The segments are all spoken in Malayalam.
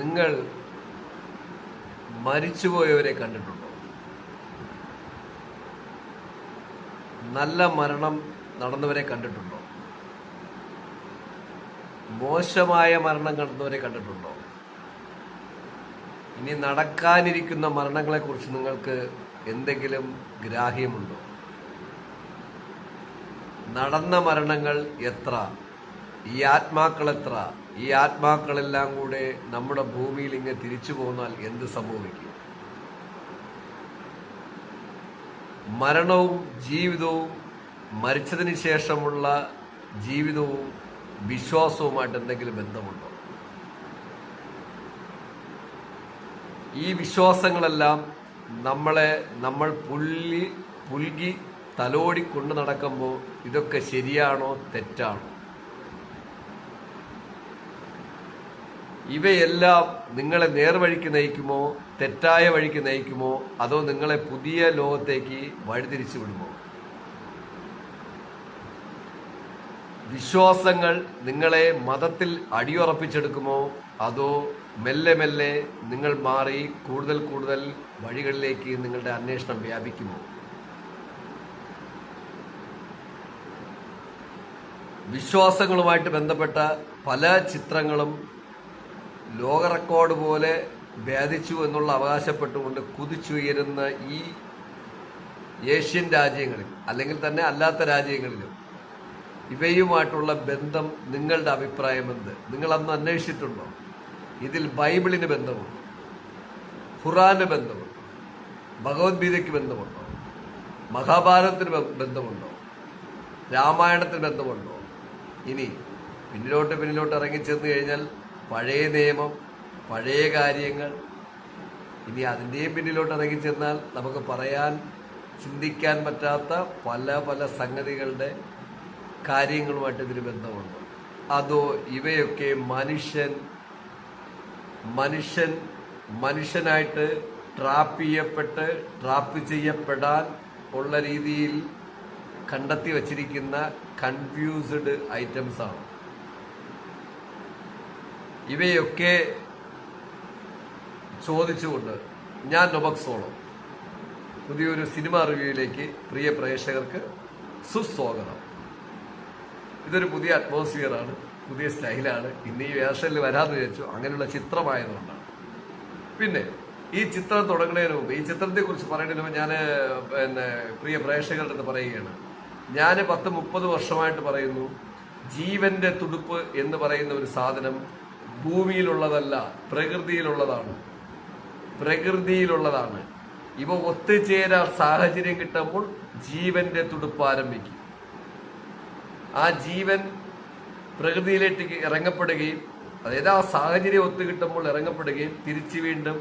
നിങ്ങൾ മരിച്ചുപോയവരെ കണ്ടിട്ടുണ്ടോ? നല്ല മരണം നടന്നവരെ കണ്ടിട്ടുണ്ടോ? മോശമായ മരണം കണ്ടവരെ കണ്ടിട്ടുണ്ടോ? ഇനി നടക്കാനിരിക്കുന്ന മരണങ്ങളെക്കുറിച്ച് നിങ്ങൾക്ക് എന്തെങ്കിലും ഗ്രാഹ്യമുണ്ടോ? നടന്ന മരണങ്ങൾ എത്ര? ഈ ആത്മാക്കൾ എത്ര? ഈ ആത്മാക്കളെല്ലാം കൂടെ നമ്മുടെ ഭൂമിയിൽ ഇങ്ങനെ തിരിച്ചു പോന്നാൽ എന്ത് സംഭവിക്കും? മരണവും ജീവിതവും, മരിച്ചതിന് ശേഷമുള്ള ജീവിതവും വിശ്വാസവുമായിട്ട് എന്തെങ്കിലും ബന്ധമുണ്ടോ? ഈ വിശ്വാസങ്ങളെല്ലാം നമ്മൾ പുൽകി തലോടി കൊണ്ടു നടക്കുമ്പോൾ ഇതൊക്കെ ശരിയാണോ തെറ്റാണോ? ഇവയെല്ലാം നിങ്ങളെ നേർവഴിക്ക് നയിക്കുമോ തെറ്റായ വഴിക്ക് നയിക്കുമോ, അതോ നിങ്ങളെ പുതിയ ലോകത്തേക്ക് വഴിതിരിച്ചു വിടുമോ? വിശ്വാസങ്ങൾ നിങ്ങളെ മതത്തിൽ അടിയുറപ്പിച്ചെടുക്കുമോ, അതോ മെല്ലെ മെല്ലെ നിങ്ങൾ മാറി കൂടുതൽ കൂടുതൽ വഴികളിലേക്ക് നിങ്ങളുടെ അന്വേഷണം വ്യാപിക്കുമോ? വിശ്വാസങ്ങളുമായിട്ട് ബന്ധപ്പെട്ട പല ചിത്രങ്ങളും ലോക റെക്കോർഡ് പോലെ ഭേദിച്ചു എന്നുള്ള അവകാശപ്പെട്ടുകൊണ്ട് കുതിച്ചുയരുന്ന ഈ ഏഷ്യൻ രാജ്യങ്ങളിൽ അല്ലെങ്കിൽ തന്നെ അല്ലാത്ത രാജ്യങ്ങളിലും ഇവയുമായിട്ടുള്ള ബന്ധം നിങ്ങളുടെ അഭിപ്രായം എന്ത്? നിങ്ങൾ അന്ന് അന്വേഷിച്ചിട്ടുണ്ടോ? ഇതിൽ ബൈബിളിന് ബന്ധമുണ്ടോ? ഖുറാന് ബന്ധമുണ്ടോ? ഭഗവത്ഗീതയ്ക്ക് ബന്ധമുണ്ടോ? മഹാഭാരതത്തിന് ബന്ധമുണ്ടോ? രാമായണത്തിന് ബന്ധമുണ്ടോ? ഇനി പിന്നിലോട്ട് ഇറങ്ങിച്ചെന്ന് കഴിഞ്ഞാൽ പഴയ നിയമം, പഴയ കാര്യങ്ങൾ, ഇനി അതിൻ്റെയും പിന്നിലോട്ട് ഇറങ്ങിച്ചെന്നാൽ നമുക്ക് പറയാൻ ചിന്തിക്കാൻ പറ്റാത്ത പല പല സംഗതികളുടെ കാര്യങ്ങളുമായിട്ട് ഇതിന് ബന്ധമുണ്ട്. അതോ ഇവയൊക്കെ മനുഷ്യനായിട്ട് ട്രാപ്പ് ചെയ്യപ്പെടാൻ ഉള്ള രീതിയിൽ കണ്ടെത്തി വച്ചിരിക്കുന്ന കൺഫ്യൂസ്ഡ് ഐറ്റംസ് ആണ്. ഇവയൊക്കെ ചോദിച്ചുകൊണ്ട് ഞാൻ നൊബക് സോളോ പുതിയൊരു സിനിമ റിവ്യൂയിലേക്ക് പ്രിയ പ്രേക്ഷകർക്ക് സുസ്വാഗതം. ഇതൊരു പുതിയ അറ്റ്മോസ്ഫിയറാണ്, പുതിയ സ്റ്റൈലാണ്. ഇന്ന് ഈ വേഷനിൽ വരാമെന്ന് വിചാരിച്ചു, അങ്ങനെയുള്ള ചിത്രമായതുകൊണ്ടാണ്. പിന്നെ ഈ ചിത്രം തുടങ്ങുന്നതിന് മുമ്പ്, ഈ ചിത്രത്തെക്കുറിച്ച് പറയുന്നതിന് മുമ്പ് ഞാൻ പ്രിയ പ്രേക്ഷകരുടെ അടുത്ത് പറയുകയാണ്. ഞാൻ 10-30 വർഷമായിട്ട് പറയുന്നു, ജീവന്റെ തുടുപ്പ് എന്ന് പറയുന്ന ഒരു സാധനം ഭൂമിയിലുള്ളതല്ല, പ്രകൃതിയിലുള്ളതാണ്. ഇവ ഒത്തുചേരാൻ സാഹചര്യം കിട്ടുമ്പോൾ ജീവന്റെ തുടുപ്പ് ആരംഭിക്കും. ആ ജീവൻ പ്രകൃതിയിലേക്ക് ഇറങ്ങപ്പെടുകയും, അതായത് ആ സാഹചര്യം ഒത്തുകിട്ടുമ്പോൾ ഇറങ്ങപ്പെടുകയും തിരിച്ചു വീണ്ടും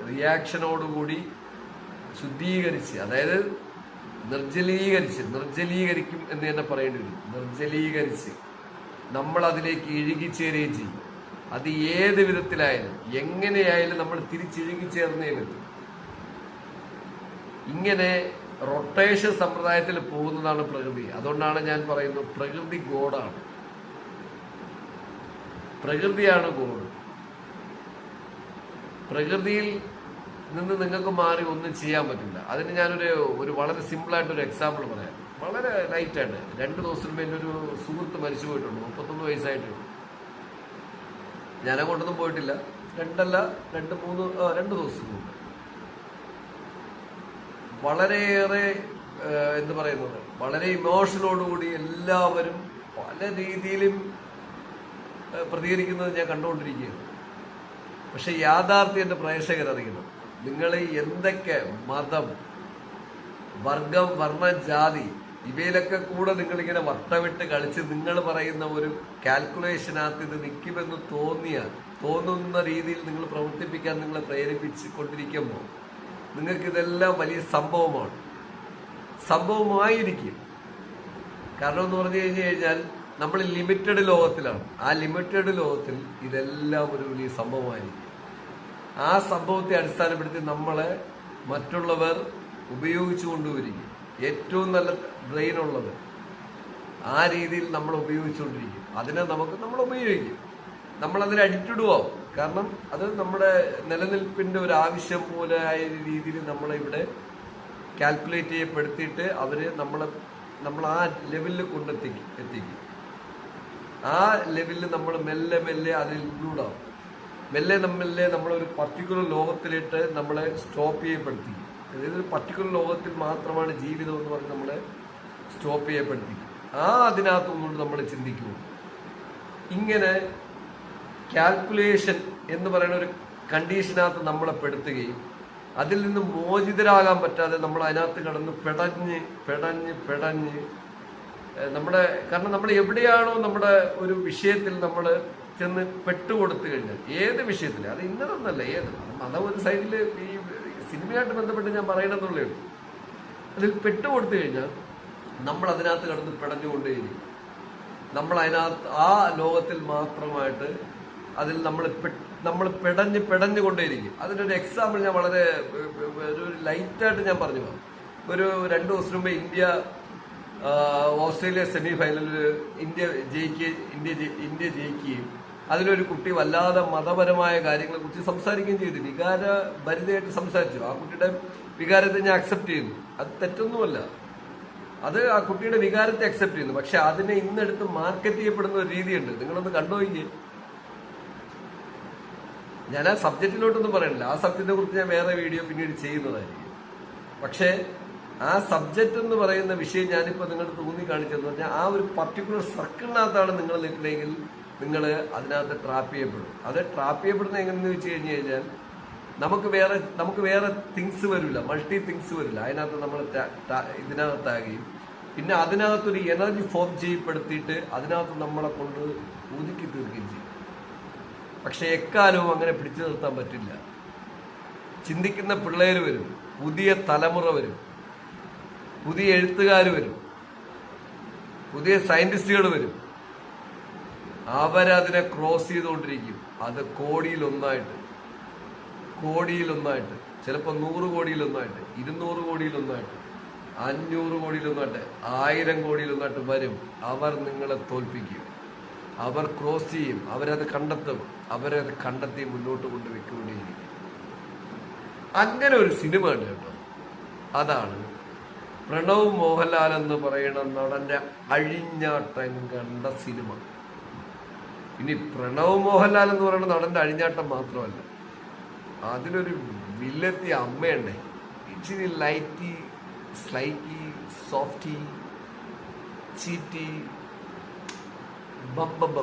റിയാക്ഷനോടുകൂടി ശുദ്ധീകരിച്ച്, അതായത് നിർജ്ജലീകരിക്കും എന്ന് തന്നെ പറയേണ്ടി വരും. നിർജ്ജലീകരിച്ച് നമ്മൾ അതിലേക്ക് ഇഴുകിച്ചേരുകയും ചെയ്യും. അത് ഏത് വിധത്തിലായാലും എങ്ങനെയായാലും നമ്മൾ തിരിച്ചിഴുകിച്ചേർന്നേ പറ്റും. ഇങ്ങനെ റൊട്ടേഷൻ സമ്പ്രദായത്തിൽ പോകുന്നതാണ് പ്രകൃതി. അതുകൊണ്ടാണ് ഞാൻ പറയുന്നത് പ്രകൃതി ഗോഡാണ്, പ്രകൃതിയാണ് ഗോഡ്. പ്രകൃതിയിൽ നിന്ന് നിങ്ങൾക്ക് മാറി ഒന്നും ചെയ്യാൻ പറ്റില്ല. അതിന് ഞാനൊരു വളരെ സിമ്പിളായിട്ടൊരു എക്സാമ്പിൾ പറയാം, വളരെ ലൈറ്റായിട്ട്. 2 ദിവസത്തിന് മുമ്പ് എൻ്റെ ഒരു സുഹൃത്ത് മരിച്ചു പോയിട്ടുണ്ട്. 31 വയസ്സായിട്ടുണ്ട്. ഞാനങ്ങോട്ടൊന്നും പോയിട്ടില്ല. 2 ദിവസം മുമ്പ് വളരെയേറെ വളരെ ഇമോഷനോടുകൂടി എല്ലാവരും പല രീതിയിലും പ്രതികരിക്കുന്നത് ഞാൻ കണ്ടുകൊണ്ടിരിക്കുകയാണ്. പക്ഷെ യാഥാർത്ഥ്യം എൻ്റെ പ്രേക്ഷകരറിയണം. നിങ്ങൾ എന്തൊക്കെ മതം, വർഗം, വർണ്ണ, ജാതി ഇവയിലൊക്കെ കൂടെ നിങ്ങളിങ്ങനെ വട്ടമിട്ട് കളിച്ച് നിങ്ങൾ പറയുന്ന ഒരു കാൽക്കുലേഷനകത്ത് ഇത് നിൽക്കുമെന്ന് തോന്നുന്ന രീതിയിൽ നിങ്ങൾ പ്രവർത്തിപ്പിക്കാൻ നിങ്ങളെ പ്രേരിപ്പിച്ച് കൊണ്ടിരിക്കുമ്പോൾ നിങ്ങൾക്കിതെല്ലാം വലിയ സംഭവമായിരിക്കും. കാരണം എന്ന് പറഞ്ഞു കഴിഞ്ഞാൽ നമ്മൾ ലിമിറ്റഡ് ലോകത്തിലാണ്. ആ ലിമിറ്റഡ് ലോകത്തിൽ ഇതെല്ലാം ഒരു വലിയ സംഭവമായിരിക്കും. ആ സംഭവത്തെ അടിസ്ഥാനപ്പെടുത്തി നമ്മളെ മറ്റുള്ളവർ ഉപയോഗിച്ചു കൊണ്ടുവരികയും ഏറ്റവും നല്ല ബ്രെയിനുള്ളത് ആ രീതിയിൽ നമ്മൾ ഉപയോഗിച്ചുകൊണ്ടിരിക്കും. അതിനെ നമ്മൾ ഉപയോഗിക്കും. നമ്മളതിന് അഡിക്റ്റഡും ആവും. കാരണം അത് നമ്മുടെ നിലനിൽപ്പിന്റെ ഒരു ആവശ്യം പോലെ ആയ രീതിയിൽ നമ്മളെ ഇവിടെ കാൽക്കുലേറ്റ് ചെയ്യപ്പെടുത്തിയിട്ട് അവര് നമ്മൾ ആ ലെവലിൽ എത്തിക്കും. ആ ലെവലിൽ നമ്മൾ മെല്ലെ മെല്ലെ അതിൽ ഇൻക്ലൂഡ് ആവും. മെല്ലെ നമ്മളൊരു പർട്ടിക്കുലർ ലോകത്തിലിട്ട് നമ്മളെ സ്റ്റോപ്പ് ചെയ്യപ്പെടുത്തി. അതായത് ഒരു പർട്ടിക്കുലർ ലോകത്തിൽ മാത്രമാണ് ജീവിതം എന്ന് പറഞ്ഞ് നമ്മളെ സ്റ്റോപ്പ് ചെയ്യപ്പെടുത്തി. അതിനകത്തൊന്നുകൊണ്ട് നമ്മൾ ചിന്തിക്കുമോ? ഇങ്ങനെ കാൽക്കുലേഷൻ എന്ന് പറയുന്ന ഒരു കണ്ടീഷനകത്ത് നമ്മളെ പെടുത്തുകയും അതിൽ നിന്ന് മോചിതരാകാൻ പറ്റാതെ നമ്മൾ അതിനകത്ത് കിടന്ന് പെടഞ്ഞ് കാരണം നമ്മൾ എവിടെയാണോ നമ്മുടെ ഒരു വിഷയത്തിൽ നമ്മൾ ചെന്ന് പെട്ടുകൊടുത്തു കഴിഞ്ഞാൽ, ഏത് വിഷയത്തിൽ, അത് ഇന്നതൊന്നല്ല, മതം ഒരു സൈഡിൽ ഈ സിനിമയായിട്ട് ബന്ധപ്പെട്ട് ഞാൻ പറയണമെന്നുള്ളേ ഉള്ളൂ. അതിൽ പെട്ടുകൊടുത്തു കഴിഞ്ഞാൽ നമ്മൾ അതിനകത്ത് കിടന്ന് പെടഞ്ഞുകൊണ്ടേയിരിക്കും. നമ്മൾ അതിനകത്ത് ആ ലോകത്തിൽ മാത്രമായിട്ട് അതിൽ നമ്മൾ പെടഞ്ഞുകൊണ്ടേയിരിക്കും. അതിനൊരു എക്സാമ്പിൾ ഞാൻ വളരെ ഒരു ലൈറ്റായിട്ട് ഞാൻ പറഞ്ഞു പോകാം. ഒരു 2 ദിവസം മുമ്പ് ഇന്ത്യ ഓസ്ട്രേലിയ സെമി ഫൈനലിൽ ഇന്ത്യ ജയിക്കുകയും അതിലൊരു കുട്ടി വല്ലാതെ മതപരമായ കാര്യങ്ങളെ കുറിച്ച് സംസാരിക്കുകയും ചെയ്തു. വികാരഭരിതയായിട്ട് സംസാരിച്ചു. ആ കുട്ടിയുടെ വികാരത്തെ ഞാൻ അക്സെപ്റ്റ് ചെയ്യുന്നു. അത് തെറ്റൊന്നുമല്ല. അത് ആ കുട്ടിയുടെ വികാരത്തെ അക്സെപ്റ്റ് ചെയ്യുന്നു. പക്ഷെ അതിനെ ഇന്നെടുത്ത് മാർക്കറ്റ് ചെയ്യപ്പെടുന്ന ഒരു രീതിയുണ്ട്. നിങ്ങളൊന്ന് കണ്ടുപോയിക്കേ. ഞാൻ ആ സബ്ജക്റ്റിലോട്ടൊന്നും പറയണില്ല. ആ സബ്ജക്റ്റിനെ കുറിച്ച് ഞാൻ വേറെ വീഡിയോ പിന്നീട് ചെയ്യുന്നതായിരിക്കും. പക്ഷേ ആ സബ്ജക്റ്റ് എന്ന് പറയുന്ന വിഷയം ഞാനിപ്പോൾ നിങ്ങൾക്ക് തോന്നി കാണിച്ചതെന്ന് പറഞ്ഞാൽ ആ ഒരു പർട്ടിക്കുലർ സർക്കിളിനകത്താണ് നിങ്ങൾ നിൽക്കണമെങ്കിൽ നിങ്ങൾ അതിനകത്ത് ട്രാപ്പ് ചെയ്യപ്പെടും. അത് ട്രാപ്പ് ചെയ്യപ്പെടുന്നത് എങ്ങനെയെന്ന് വെച്ച് കഴിഞ്ഞാൽ നമുക്ക് വേറെ തിങ്സ് വരില്ല, മൾട്ടി തിങ്സ് വരില്ല. അതിനകത്ത് നമ്മൾ ഇതിനകത്താകുകയും പിന്നെ അതിനകത്തൊരു എനർജി ഫോം ചെയ്യപ്പെടുത്തിയിട്ട് അതിനകത്ത് നമ്മളെ കൊണ്ട് ഒതുക്കി തീർക്കുകയും ചെയ്യും. പക്ഷെ എക്കാലവും അങ്ങനെ പിടിച്ചു നിർത്താൻ പറ്റില്ല. ചിന്തിക്കുന്ന പിള്ളേർ വരും, പുതിയ തലമുറ വരും, പുതിയ എഴുത്തുകാർ വരും, പുതിയ സയന്റിസ്റ്റുകൾ വരും. അവരതിനെ ക്രോസ് ചെയ്തുകൊണ്ടിരിക്കും. അത് കോടിയിലൊന്നായിട്ട്, ചിലപ്പോൾ 100 കോടിയിലൊന്നായിട്ട്, 200 കോടിയിലൊന്നായിട്ട്, 500 കോടിയിലൊന്നായിട്ട്, 1000 കോടിയിലൊന്നായിട്ട് വരും. അവർ നിങ്ങളെ തോൽപ്പിക്കും. അവർ ക്രോസ് ചെയ്യും. അവരത് കണ്ടെത്തും. അവരത് കണ്ടെത്തി മുന്നോട്ട് കൊണ്ടുവയ്ക്കൊണ്ടേയിരിക്കും. അങ്ങനെ ഒരു സിനിമ ഉണ്ട് കേട്ടോ. അതാണ് പ്രണവ് മോഹൻലാൽ എന്ന് പറയുന്ന നടന്റെ അഴിഞ്ഞാട്ടം കണ്ട സിനിമ. ഇനി പ്രണവ് മോഹൻലാൽ എന്ന് പറയുന്ന നടന്റെ അഴിഞ്ഞാട്ടം മാത്രമല്ല, അതിലൊരു വില്ലത്തി അമ്മയുണ്ടേ. ഇച്ചിരി ലൈറ്റി, സ്ലൈറ്റി, സോഫ്റ്റി, ചീറ്റി,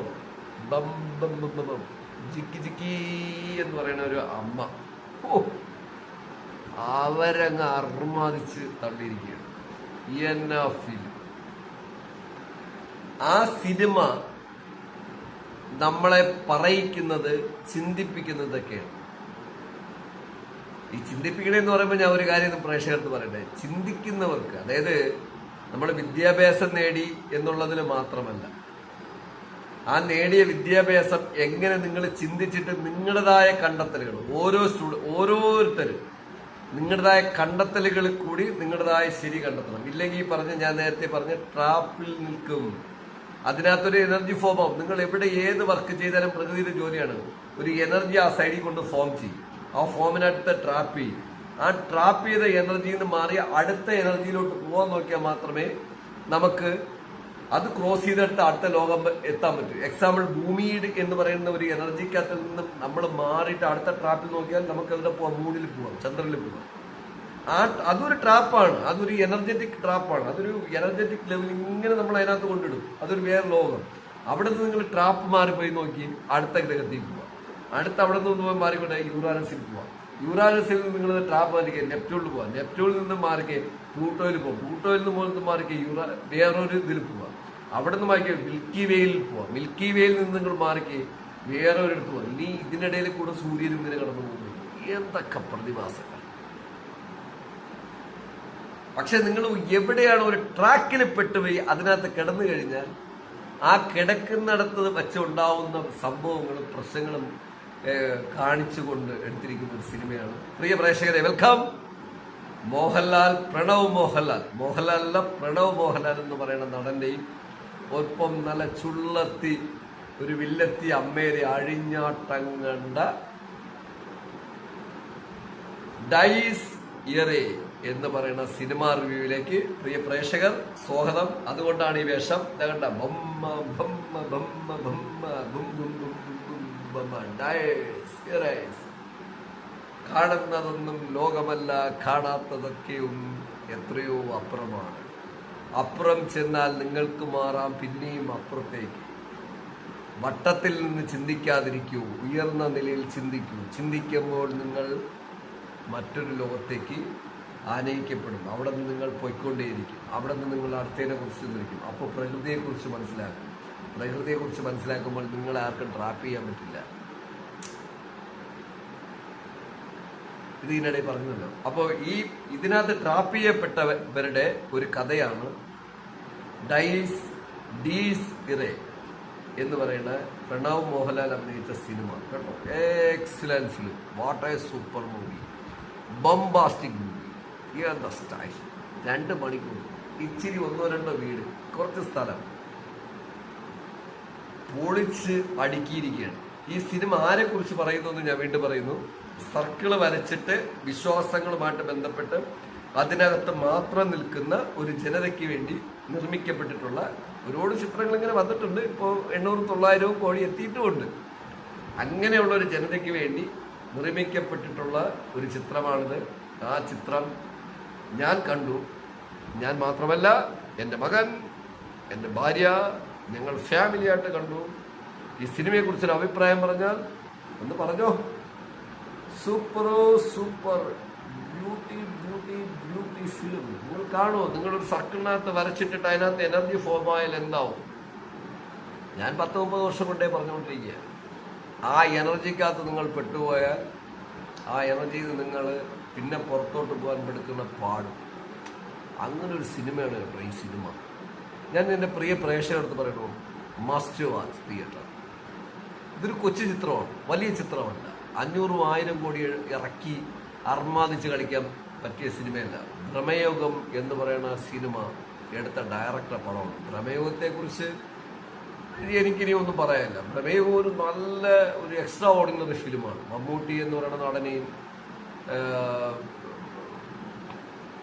ജിക്കി ജിക്കി എന്ന് പറയുന്ന ഒരു അമ്മ. അവരങ്ങ് അർമാദിച്ച് തള്ളിയിരിക്കുകയാണ്. എന്നാ ഫിലിം! ആ സിനിമ നമ്മളെ പറയിക്കുന്നത്, ചിന്തിപ്പിക്കുന്നതൊക്കെയാണ്. ഈ ചിന്തിപ്പിക്കണെന്ന് പറയുമ്പോൾ ഞാൻ ഒരു കാര്യം പ്രേക്ഷകർക്ക് പറയട്ടെ. ചിന്തിക്കുന്നവർക്ക്, അതായത് നമ്മൾ വിദ്യാഭ്യാസം നേടി എന്നുള്ളതിന് മാത്രമല്ല, ആ നേടിയ വിദ്യാഭ്യാസം എങ്ങനെ നിങ്ങൾ ചിന്തിച്ചിട്ട് നിങ്ങളുടേതായ കണ്ടെത്തലുകൾ, ഓരോരുത്തരും നിങ്ങളുടേതായ കണ്ടെത്തലുകളിൽ കൂടി നിങ്ങളുടേതായ ശരി കണ്ടെത്തണം. ഇല്ലെങ്കിൽ ഞാൻ നേരത്തെ പറഞ്ഞ ട്രാപ്പിൽ നിൽക്കും. അതിനകത്തൊരു എനർജി ഫോം ആവും. നിങ്ങൾ എവിടെ ഏത് വർക്ക് ചെയ്താലും പ്രകൃതിയുടെ ജോലിയാണ്. ഒരു എനർജി ആ സൈഡിൽ കൊണ്ട് ഫോം ചെയ്യും. ആ ഫോമിനടുത്ത് ട്രാപ്പ് ചെയ്യും. ആ ട്രാപ്പ് ചെയ്ത എനർജിയിൽ നിന്ന് മാറി അടുത്ത എനർജിയിലോട്ട് പോകാൻ നോക്കിയാൽ മാത്രമേ നമുക്ക് അത് ക്രോസ് ചെയ്തെടുത്ത് അടുത്ത ലോകം എത്താൻ പറ്റും. എക്സാമ്പിൾ, ഭൂമിയുടെ എന്ന് പറയുന്ന ഒരു എനർജിക്കകത്ത് നിന്നും നമ്മൾ മാറിയിട്ട് അടുത്ത ട്രാപ്പിൽ നോക്കിയാൽ നമുക്ക് എവിടെ പോവാം? മൂണിൽ പോവാം, ചന്ദ്രനിൽ പോവാം. അതൊരു ട്രാപ്പാണ്. അതൊരു എനർജറ്റിക് ട്രാപ്പാണ്. അതൊരു എനർജറ്റിക് ലെവൽ ഇങ്ങനെ നമ്മൾ അതിനകത്ത് കൊണ്ടിടും. അതൊരു വേറെ ലോകം. അവിടെ നിന്ന് നിങ്ങൾ ട്രാപ്പ് മാറിപ്പോയി നോക്കി അടുത്ത ഗ്രഹത്തിൽ പോവാം. അവിടെ നിന്ന് മാറിക്കൊണ്ട് യുറാനസിൽ പോവാം. യുറാനസിൽ നിന്ന് നിങ്ങൾ ട്രാപ്പ് മാറിക്കുക നെപ്റ്റ്യൂണിൽ പോവാം. നെപ്റ്റ്യൂണിൽ നിന്നും മാറിക്കുക പ്ലൂട്ടോയിൽ പോവാം. പ്ലൂട്ടോയിൽ നിന്ന് മാറിക്കുക വേറൊരു ഇതിൽ പോവാം. അവിടെ നിന്ന് മാറിക്കുക മിൽക്കി വേയിൽ പോവാം. മിൽക്കി വേയിൽ നിന്ന് നിങ്ങൾ മാറിക്കുക വേറൊരിടത്ത് പോവാം. ഇനി ഇതിനിടയിൽ കൂടെ സൂര്യനും ഇങ്ങനെ കടന്നു പോകുന്നു. എന്തൊക്കെ പ്രതിഭാസങ്ങൾ! പക്ഷെ നിങ്ങൾ എവിടെയാണ് ഒരു ട്രാക്കിൽ പെട്ടുപോയി അതിനകത്ത് കിടന്നു കഴിഞ്ഞാൽ ആ കിടക്കുന്നിടത്ത് വെച്ചുണ്ടാവുന്ന സംഭവങ്ങളും പ്രശ്നങ്ങളും കാണിച്ചുകൊണ്ട് എടുത്തിരിക്കുന്ന ഒരു സിനിമയാണ്. പ്രിയ പ്രേക്ഷകരെ, വെൽക്കം. പ്രണവ് മോഹൻലാൽ എന്ന് പറയുന്ന നടന്റെയും ഒപ്പം നല്ല ചുള്ളത്തി ഒരു വില്ലെത്തി അമ്മേരെ അഴിഞ്ഞാട്ടങ്ങണ്ട ഡൈസ് ഇയറേ എന്ന് പറയുന്ന സിനിമാ റിവ്യൂവിലേക്ക് പ്രിയ പ്രേക്ഷകർ സ്വാഗതം. അതുകൊണ്ടാണ് ഈ വേഷം കണ്ട ബമ്മ ബമ്മ ബമ്മ ബമ്മ ബും ബും ബും ബും ബമ്മ ഡൈസ് ഇയറേസ്. കാണുന്നതൊന്നും ലോകമല്ല, കാണാത്തതൊക്കെയും എത്രയോ അപ്പുറമാണ്. അപ്പുറം ചെന്നാൽ നിങ്ങൾക്ക് മാറാം പിന്നെയും അപ്പുറത്തേക്ക്. വട്ടത്തിൽ നിന്ന് ചിന്തിക്കാതിരിക്കൂ, ഉയർന്ന നിലയിൽ ചിന്തിക്കൂ. ചിന്തിക്കുമ്പോൾ നിങ്ങൾ മറ്റൊരു ലോകത്തേക്ക് ആനയിക്കപ്പെടും. അവിടെ നിന്ന് നിങ്ങൾ പോയിക്കൊണ്ടേയിരിക്കും. അവിടെ നിന്ന് നിങ്ങൾ അടുത്തതിനെ കുറിച്ച് ചിന്തിക്കും. അപ്പോൾ പ്രകൃതിയെക്കുറിച്ച് മനസ്സിലാക്കും. പ്രകൃതിയെക്കുറിച്ച് മനസ്സിലാക്കുമ്പോൾ നിങ്ങളെ ആർക്കും ട്രാപ്പ് ചെയ്യാൻ പറ്റില്ല. ഇത് ഇതിനിടെ പറഞ്ഞല്ലോ. അപ്പോൾ ഇതിനകത്ത് ട്രാപ്പ് ചെയ്യപ്പെട്ടവരുടെ ഒരു കഥയാണ് ഡീസ് ഇറേ എന്ന് പറയുന്ന പ്രണവ് മോഹൻലാൽ അഭിനയിച്ച സിനിമ കേട്ടോ. Excellent film, what A super movie, ബംബാസ്റ്റിക് movie. എന്താ സ്റ്റൈൽ, 2 മണിക്കൂർ, ഇച്ചിരി 1-2 വീട്, കുറച്ച് സ്ഥലം, പൊളിച്ച് അടുക്കിയിരിക്കുകയാണ്. ഈ സിനിമ ആരെ കുറിച്ച് പറയുന്നു എന്ന് ഞാൻ വീണ്ടും പറയുന്നു. സർക്കിള് വരച്ചിട്ട് വിശ്വാസങ്ങളുമായിട്ട് ബന്ധപ്പെട്ട് അതിനകത്ത് മാത്രം നിൽക്കുന്ന ഒരു ജനതയ്ക്ക് വേണ്ടി നിർമ്മിക്കപ്പെട്ടിട്ടുള്ള ഒരുപാട് ചിത്രങ്ങൾ ഇങ്ങനെ വന്നിട്ടുണ്ട്. ഇപ്പോൾ 800-900 കോടി എത്തിയിട്ടുമുണ്ട്. അങ്ങനെയുള്ള ഒരു ജനതയ്ക്ക് വേണ്ടി നിർമ്മിക്കപ്പെട്ടിട്ടുള്ള ഒരു ചിത്രമാണിത്. ആ ചിത്രം ഞാൻ കണ്ടു. ഞാൻ മാത്രമല്ല, എൻ്റെ മകൻ, എൻ്റെ ഭാര്യ, ഞങ്ങൾ ഫാമിലിയായിട്ട് കണ്ടു. ഈ സിനിമയെക്കുറിച്ചൊരു അഭിപ്രായം പറഞ്ഞാൽ ഒന്ന് പറഞ്ഞോ. സൂപ്പറോ super, beauty beauty beauty film. നിങ്ങൾ കാണുമോ? നിങ്ങളൊരു സർക്കിളിനകത്ത് വരച്ചിട്ടിട്ട് അതിനകത്ത് എനർജി ഫോം ആയാൽ എന്താവും? ഞാൻ 10-30 വർഷം കൊണ്ടേ പറഞ്ഞുകൊണ്ടിരിക്കുക. ആ എനർജിക്കകത്ത് നിങ്ങൾ പെട്ടുപോയാൽ ആ എനർജിയിൽ നിന്ന് നിങ്ങൾ പിന്നെ പുറത്തോട്ട് പോകാൻ എടുക്കുന്ന പാടും. അങ്ങനെ ഒരു സിനിമയാണ് കേട്ടോ ഈ സിനിമ. ഞാൻ എൻ്റെ പ്രിയ പ്രേക്ഷകർക്ക് പറയണു, മസ്റ്റ് വാച്ച് തിയേറ്റർ. ഇതൊരു കൊച്ചു ചിത്രമാണ്, വലിയ ചിത്രമല്ല. 500-1000 കോടി ഇറക്കി അർമാദിച്ച് കളിക്കാൻ പറ്റിയ സിനിമയല്ല. ഭ്രമയോഗം എന്ന് പറയുന്ന സിനിമ എടുത്ത ഡയറക്ടർ പടമാണ്. ഭ്രമയോഗത്തെക്കുറിച്ച് എനിക്കിനി ഒന്നും പറയാനില്ല. ഭ്രമയോഗം ഒരു നല്ല ഒരു എക്സ്ട്രാ ഓർഡിനറി ഫിലിമാണ്. മമ്മൂട്ടി എന്ന് പറയുന്ന നടനെയും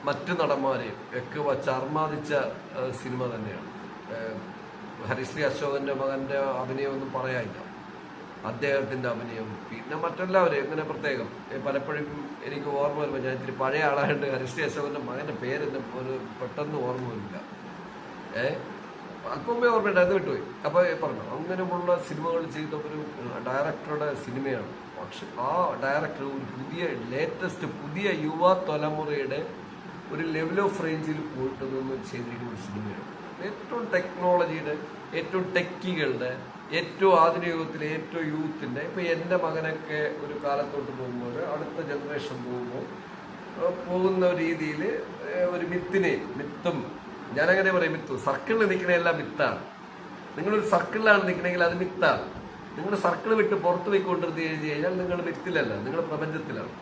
മറ്റ് നടന്മാരെയും ഒക്കെ വച്ച് അർമാദിച്ച സിനിമ തന്നെയാണ്. ഹരിശ്രീ അശോകൻ്റെ മകൻ്റെ അഭിനയം ഒന്നും പറയാനില്ല. അദ്ദേഹത്തിൻ്റെ അഭിനയം, പിന്നെ മറ്റെല്ലാവരും എങ്ങനെ പ്രത്യേകം പലപ്പോഴും എനിക്ക് ഓർമ്മ വരുമ്പോൾ, ഞാൻ ഇത്തിരി പഴയ ആളായിട്ട് ഹരിശ്രീ അശോകൻ്റെ മകൻ്റെ പേരെന്നെ ഒരു പെട്ടെന്ന് ഓർമ്മ വരില്ല. അല്പമേ ഓർമ്മയുണ്ട്, അത് വിട്ടുപോയി. അപ്പോൾ പറഞ്ഞു അങ്ങനെയുള്ള സിനിമകൾ ചെയ്ത ഒരു ഡയറക്ടറുടെ സിനിമയാണ്. പക്ഷെ ആ ഡയറക്ടർ ഒരു പുതിയ യുവ തലമുറയുടെ ഒരു ലെവൽ ഓഫ് റേഞ്ചിൽ പോയിട്ട് നിന്ന് ചെയ്തിരിക്കുന്ന ഒരു സിനിമയാണ്. ഏറ്റവും ടെക്നോളജിയുടെ, ഏറ്റവും ടെക്കികളുടെ, ഏറ്റവും ആധുനിക യുഗത്തിലെ, ഏറ്റവും യൂത്തിൻ്റെ. ഇപ്പോൾ എൻ്റെ മകനൊക്കെ ഒരു കാലത്തോട്ട് പോകുമ്പോൾ, അടുത്ത ജനറേഷൻ പോകുന്ന രീതിയിൽ ഒരു മിത്തും, ഞാനങ്ങനെ പറയും, സർക്കിളിൽ നിൽക്കണതെല്ലാം മിത്താണ്. നിങ്ങളൊരു സർക്കിളിലാണ് നിൽക്കണമെങ്കിൽ അത് മിത്താണ്. നിങ്ങൾ സർക്കിൾ വിട്ട് പുറത്ത് പോയിക്കൊണ്ടിരുന്ന് എഴുതി കഴിഞ്ഞാൽ നിങ്ങൾ മിത്തിലല്ല, നിങ്ങൾ പ്രപഞ്ചത്തിലാണ്.